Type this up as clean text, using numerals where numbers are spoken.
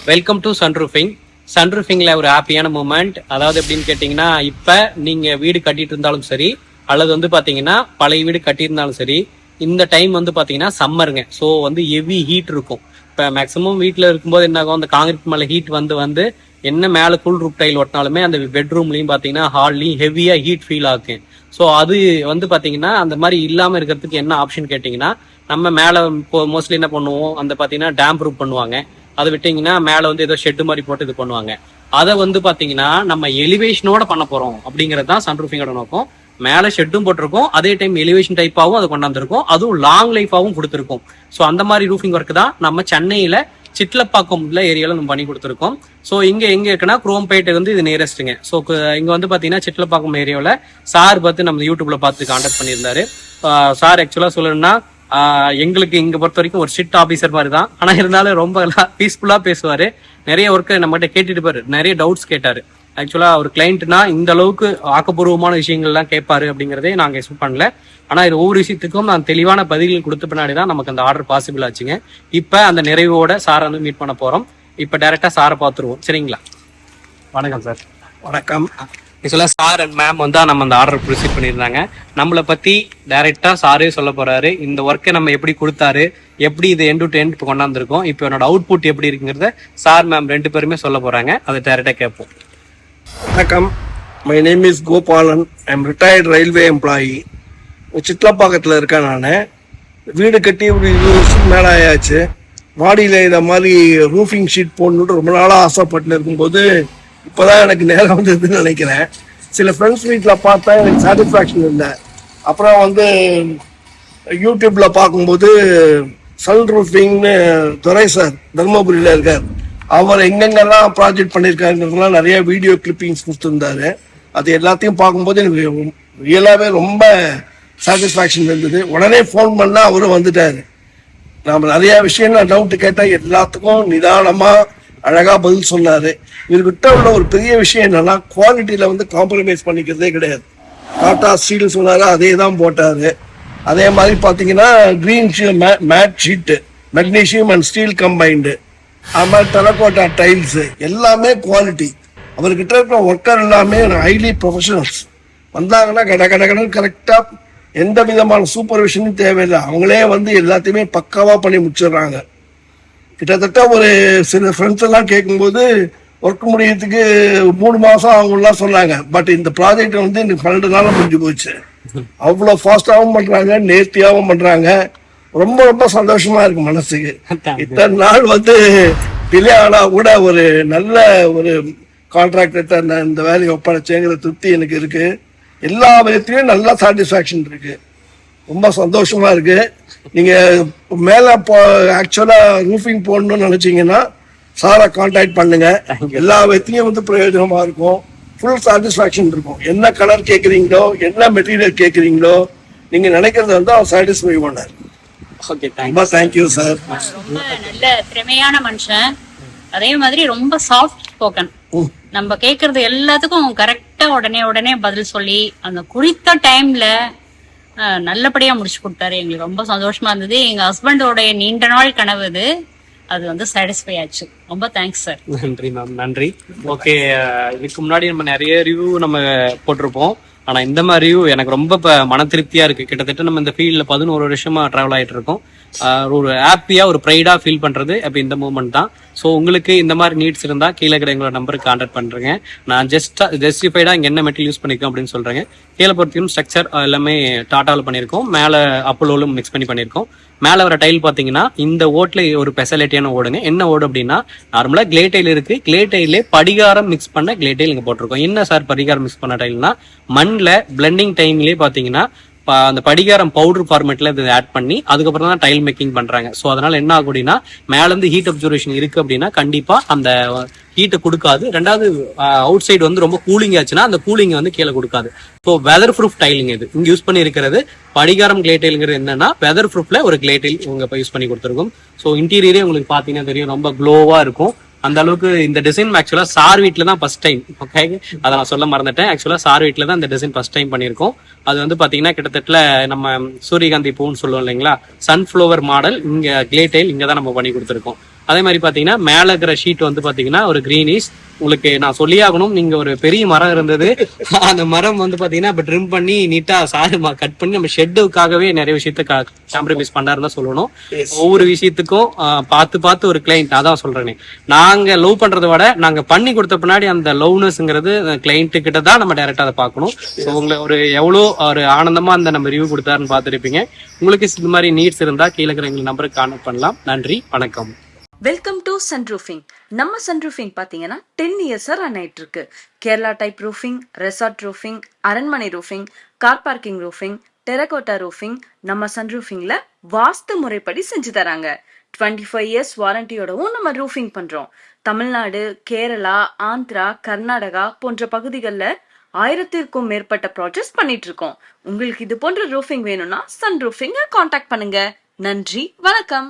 Welcome to சன்ரூஃபிங். சன்ரூஃபிங்ல ஒரு ஹாப்பியான moment. அதாவது எப்படின்னு கேட்டீங்கன்னா, இப்ப நீங்க வீடு கட்டிட்டு இருந்தாலும் சரி, அல்லது வந்து பாத்தீங்கன்னா பழைய வீடு கட்டியிருந்தாலும் சரி, இந்த டைம் வந்து பாத்தீங்கன்னா சம்மருங்க. ஸோ வந்து ஹெவி ஹீட் இருக்கும். இப்போ மேக்ஸிமம் வீட்டில் இருக்கும்போது என்ன ஆகும், அந்த காங்கிரீட் மேலே ஹீட் வந்து என்ன மேலே கூல் ரூப் டைல் ஒட்டினாலுமே அந்த பெட்ரூம்லையும் பார்த்தீங்கன்னா ஹால்லையும் ஹெவியாக ஹீட் ஃபீல் ஆகும். ஸோ அது வந்து பார்த்தீங்கன்னா அந்த மாதிரி இல்லாமல் இருக்கிறதுக்கு என்ன ஆப்ஷன் கேட்டிங்கன்னா, நம்ம மேலே இப்போ மோஸ்ட்லி என்ன பண்ணுவோம், அந்த பார்த்தீங்கன்னா டேம் ப்ரூஃப் பண்ணுவாங்க. அதை விட்டிங்கன்னா மேலே வந்து ஏதோ ஷெட்டு மாதிரி போட்டு இது பண்ணுவாங்க. அதை வந்து பார்த்தீங்கன்னா நம்ம எலிவேஷனோட பண்ண போகிறோம் அப்படிங்கிறது தான் சன்ரூஃபிங்கோட நோக்கம். மேலே ஷெட்டும் போட்டிருக்கோம், அதே டைம் எலிவேஷன் டைப்பாகவும் அதை கொண்டாந்துருக்கோம், அதுவும் லாங் லைஃபாகவும் கொடுத்துருக்கோம். ஸோ அந்த மாதிரி ரூஃபிங் ஒர்க் தான் நம்ம சென்னையில் சிட்லப்பாக்கம்ல ஏரியாவில் நம்ம பண்ணி கொடுத்துருக்கோம். ஸோ இங்கே எங்கே இருக்குன்னா குரோம்பேட்டை வந்து இது நியரஸ்ட்டுங்க. ஸோ இங்கே வந்து பார்த்தீங்கன்னா சிட்லப்பாக்கம் ஏரியாவில் சார் பார்த்து நம்ம யூடியூப்ல பார்த்து கான்டாக்ட் பண்ணியிருந்தாரு. சார் ஆக்சுவலாக சொல்லணும்னா எங்களுக்கு இங்கே பொறுத்த வரைக்கும் ஒரு ஸ்ட்ரிக்ட் ஆஃபீஸர் மாதிரி தான். ஆனால் இருந்தாலும் ரொம்ப பீஸ்ஃபுல்லாக பேசுவார். நிறைய ஒர்க்கை நம்மகிட்ட கேட்டுட்டு பாரு, நிறைய டவுட்ஸ் கேட்டார். ஆக்சுவலாக ஒரு கிளைண்ட்னா இந்த அளவுக்கு ஆக்கப்பூர்வமான விஷயங்கள்லாம் கேட்பாரு அப்படிங்கிறதே நாங்கள் எக்ஸ்பெக்ட் பண்ணல. ஆனால் இது ஒவ்வொரு விஷயத்துக்கும் நான் தெளிவான பதில்கள் கொடுத்த பின்னாடி தான் நமக்கு அந்த ஆர்டர் பாசிபிள் ஆச்சுங்க. இப்போ அந்த நிறைவோட சாரை வந்து மீட் பண்ண போகிறோம். இப்போ டைரெக்டாக சாரை பார்த்துருவோம். சரிங்களா? வணக்கம் சார். வணக்கம். ஆக்சுவலாக சார் அண்ட் மேம் வந்து நம்ம அந்த ஆர்டர் ப்ரொசீட் பண்ணியிருந்தாங்க. நம்மளை பற்றி டைரெக்டாக சாரே சொல்ல போகிறாரு. இந்த ஒர்க்கை நம்ம எப்படி கொடுத்தாரு, எப்படி இது எண்ட் டு எண்ட் இப்போ கொண்டாந்துருக்கோம், இப்போ என்னோட அவுட்புட் எப்படி இருக்குங்கிறத சார் மேம் ரெண்டு பேருமே சொல்ல போகிறாங்க. அதை டைரெக்டாக கேட்போம். வணக்கம். My name is Gopalan. I am retired railway employee. சிட்லப்பாக்கத்தில் இருக்கேன். நான் வீடு கட்டி ஒரு 20 வருஷத்துக்கு மேலே ஆயாச்சு. மாடியில் இதை மாதிரி ரூஃபிங் ஷீட் போடணுன்னு ரொம்ப நாளாக ஆசைப்பட்டு இருக்கும்போது இப்போதான் எனக்கு நேரம் வந்ததுன்னு நினைக்கிறேன். சில ஃப்ரெண்ட்ஸ் வீட்டில் பார்த்தா எனக்கு சாட்டிஸ்ஃபேக்ஷன் இல்லை. அப்புறம் வந்து யூடியூப்பில் பார்க்கும்போது சன் ரூஃபிங்னு துரை சார் தர்மபுரியில் இருக்கார். அவர் எங்கெங்கெல்லாம் ப்ராஜெக்ட் பண்ணியிருக்காருங்கிறதுலாம் நிறைய வீடியோ கிளிப்பிங்ஸ் கொடுத்துருந்தாரு. அது எல்லாத்தையும் பார்க்கும்போது எனக்கு ரியலாகவே ரொம்ப சாட்டிஸ்ஃபேக்ஷன் இருந்தது. உடனே ஃபோன் பண்ணால் அவரும் வந்துட்டாரு. நம்ம நிறைய விஷயங்கள் டவுட்டு கேட்டால் எல்லாத்துக்கும் நிதானமாக அழகாக பதில் சொன்னார். இவர்கிட்ட உள்ள ஒரு பெரிய விஷயம் என்னன்னா, குவாலிட்டியில் வந்து காம்ப்ரமைஸ் பண்ணிக்கிறதே கிடையாது. டாட்டா ஸ்டீல் சொன்னார், அதே தான் போட்டார். அதே மாதிரி பார்த்தீங்கன்னா green mat sheet, magnesium and steel combined, அது மாதிரி டெரகோட்டா டைல்ஸு எல்லாமே குவாலிட்டி. அவர்கிட்ட இருக்கிற ஒர்க்கர் எல்லாமே ஹைலி ப்ரொஃபஷனல்ஸ். வந்தாங்கன்னா கடை கரெக்டாக எந்த விதமான சூப்பர்விஷனும் தேவையில்லை. அவங்களே வந்து எல்லாத்தையுமே பக்காவாக பண்ணி முடிச்சிடுறாங்க. கிட்டத்தட்ட ஒரு சில ஃப்ரெண்ட்ஸ் எல்லாம் கேட்கும்போது ஒர்க் முடியறதுக்கு 3 மாதம் அவங்களாம் சொன்னாங்க. பட் இந்த ப்ராஜெக்ட் வந்து எனக்கு 12 நாளில் முடிஞ்சு போச்சு. அவ்வளோ ஃபாஸ்டாகவும் பண்ணுறாங்க, நேர்த்தியாகவும் பண்ணுறாங்க. ரொம்ப ரொம்ப சந்தோஷமா இருக்கு மனசுக்கு. இத்தனை நாள் வந்து டிலே ஆனா கூட ஒரு நல்ல ஒரு கான்ட்ராக்டர் இந்த வேலையை ஒப்படைச்சேங்கிற திருப்தி எனக்கு இருக்கு. எல்லா விதத்திலையும் நல்லா சாட்டிஸ்ஃபேக்ஷன் இருக்கு. ரொம்ப சந்தோஷமா இருக்கு. நீங்க மேல ஆக்சுவலா ரூஃபிங் போடணும்னு நினைச்சீங்கன்னா சாரை கான்டாக்ட் பண்ணுங்க. எல்லா விதத்திலையும் வந்து பிரயோஜனமா இருக்கும். ஃபுல் சாட்டிஸ்ஃபேக்ஷன் இருக்கும். என்ன கலர் கேட்குறீங்களோ, என்ன மெட்டீரியல் கேட்குறீங்களோ, நீங்க நினைக்கிறத வந்து அவர் சாட்டிஸ்ஃபை பண்ணார். Thank you sir. ரொம்ப நல்ல திறமையான மனுஷன். அதே மாதிரி ரொம்ப சாஃப்ட் ஸ்போக்கன். நம்ம கேக்குறது எல்லாத்துக்கும் கரெக்டா உடனே பதில் சொல்லி அந்த குறித்த டைம்ல நல்லபடியா முடிச்சு கொடுத்தாரு. எங்களுக்கு ரொம்ப சந்தோஷமா இருந்தது. எங்க ஹஸ்பண்டோட நீண்ட நாள் கனவு அது வந்து சாட்டிஸ்ஃபை ஆச்சு. ரொம்ப தேங்க்ஸ் சார். நன்றி மேம், நன்றி. ஓகே, இதுக்கு முன்னாடி நம்ம நிறைய ரிவ்யூ நம்ம போட்டிருப்போம். ஆனா இந்த மாதிரி எனக்கு ரொம்ப இப்ப மன திருப்தியா இருக்கு. கிட்டத்தட்ட நம்ம இந்த ஃபீல்ட்ல 11 வருஷமா டிராவல் ஆயிட்டு இருக்கோம். ஒரு ஹாப்பியா ஒரு ப்ரைடா ஃபீல் பண்றது அப்ப இந்த மூமெண்ட் தான். ஸோ உங்களுக்கு இந்த மாதிரி நீட்ஸ் இருந்தா கீழே இருக்கிற எங்களோட நம்பருக்கு கான்டாக்ட் பண்றேங்க. நான் ஜஸ்டிஃபைடா இங்க என்ன மெட்டீரியல் யூஸ் பண்ணிருக்கோம் அப்படின்னு சொல்றேங்க. கீழே பொறுத்தையும் ஸ்ட்ரக்சர் எல்லாமே டாட்டாவில் பண்ணியிருக்கோம். மேலே அப்போலோலும் மிக்ஸ் பண்ணியிருக்கோம். மேலே வர டைல் பார்த்தீங்கன்னா இந்த ஓட்டில் ஒரு ஸ்பெஷாலிட்டியான ஓடுங்க. என்ன ஓடு அப்படின்னா, நார்மலாக கிளே டைல் இருக்கு. கிளே டைலே படிகாரம் மிக்ஸ் பண்ண கிளே டைல் இங்கே போட்டிருக்கோம். என்ன சார் படிகாரம் மிக்ஸ் பண்ண டைல்னா, மண்ணில் பிளெண்டிங் டைம்லேயே பார்த்தீங்கன்னா அந்த படிகாரம் பவுடர் ஃபார்மேட்ல இதை ஆட் பண்ணி அதுக்கப்புறம் தான் டைல் மேக்கிங் பண்றாங்க. ஸோ அதனால என்ன ஆகும் அப்படின்னா, மேலேருந்து ஹீட் அப்சர்வேஷன் இருக்கு அப்படின்னா கண்டிப்பா அந்த ஹீட்டை கொடுக்காது. ரெண்டாவது அவுட் சைடு வந்து ரொம்ப கூலிங் ஆச்சுன்னா அந்த கூலிங் வந்து கீழே கொடுக்காது. ஸோ வெதர் ப்ரூஃப் டைலிங் இது இங்க யூஸ் பண்ணி இருக்கிறது. படிகாரம் கிளே டைலுங்கிறது என்னன்னா வெதர் ப்ரூஃப்ல ஒரு கிளே டைல் உங்க யூஸ் பண்ணி கொடுத்துருக்கோம். ஸோ இன்டீரியரே உங்களுக்கு பாத்தீங்கன்னா தெரியும், ரொம்ப க்ளோவா இருக்கும். அந்த அளவுக்கு இந்த டிசைன் ஆக்சுவலா சார் வீட்டில் தான் ஃபர்ஸ்ட் டைம். ஓகே, அதை நான் சொல்ல மறந்துட்டேன். ஆக்சுவலா சார் வீட்டில் தான் இந்த டிசைன் ஃபர்ஸ்ட் டைம் பண்ணியிருக்கோம். அது வந்து பாத்தீங்கன்னா கிட்டத்தட்ட நம்ம சூரியகாந்தி பூன்னு சொல்லுவோம் இல்லைங்களா, சன்ஃப்ளவர் மாடல் இங்க கிளே டைல் இங்க தான் நம்ம பண்ணி கொடுத்துருக்கோம். அதே மாதிரி பாத்தீங்கன்னா மேல இருக்கிற ஷீட் வந்து பாத்தீங்கன்னா ஒரு கிரீனிஷ். உங்களுக்கு நான் சொல்லி ஆகணும், நீங்க ஒரு பெரிய மரம் இருந்தது, அந்த மரம் வந்து பாத்தீங்கன்னா இப்ப ட்ரிம் பண்ணி நீட்டா சாறு கட் பண்ணி நம்ம ஷெட்டுக்காகவே நிறைய விஷயத்த காம்ப்ரமைஸ் பண்ணாருன்னு தான் சொல்லணும். ஒவ்வொரு விஷயத்துக்கும் பார்த்து பார்த்து ஒரு கிளைண்ட், அதான் சொல்றேனே, நாங்க லவ் பண்றதை விட நாங்க பண்ணி கொடுத்த பின்னாடி அந்த லவ்னஸ்ங்கிறது கிளைண்ட் கிட்ட தான் நம்ம டைரக்டா அதை பார்க்கணும். ஸோ உங்களை ஒரு எவ்வளோ ஒரு ஆனந்தமா அந்த நம்ம ரிவ்யூ கொடுத்தாருன்னு பார்த்துருப்பீங்க. உங்களுக்கு இந்த மாதிரி நீட்ஸ் இருந்தா கீழே இருக்கிற எங்க நம்பருக்கு கான்டாக்ட் பண்ணலாம். நன்றி, வணக்கம். Welcome to Sun roofing. நம்ம சன் ரூஃபிங் பார்த்தீங்கன்னா 10 இயர்ஸா ரன் ஆயிட்டு இருக்கு. Kerala type roofing, resort roofing, அரண்மனை roofing, car parking roofing, terracotta roofing நம்ம சன் ரூஃபிங்ல வாஸ்து முறைப்படி செஞ்சு தராங்க. 25 இயர்ஸ் வாரண்டியோடவும் நம்ம ரூஃபிங் பண்றோம். தமிழ்நாடு, கேரளா, ஆந்திரா, கர்நாடகா போன்ற பகுதிகளில் 1000க்கும் மேற்பட்ட ப்ராஜெக்ட்ஸ் பண்ணிட்டு இருக்கோம். உங்களுக்கு இது போன்ற ரூஃபிங் வேணும்னா சன் ரூஃபிங்க கான்டாக்ட் பண்ணுங்க. நன்றி, வணக்கம்.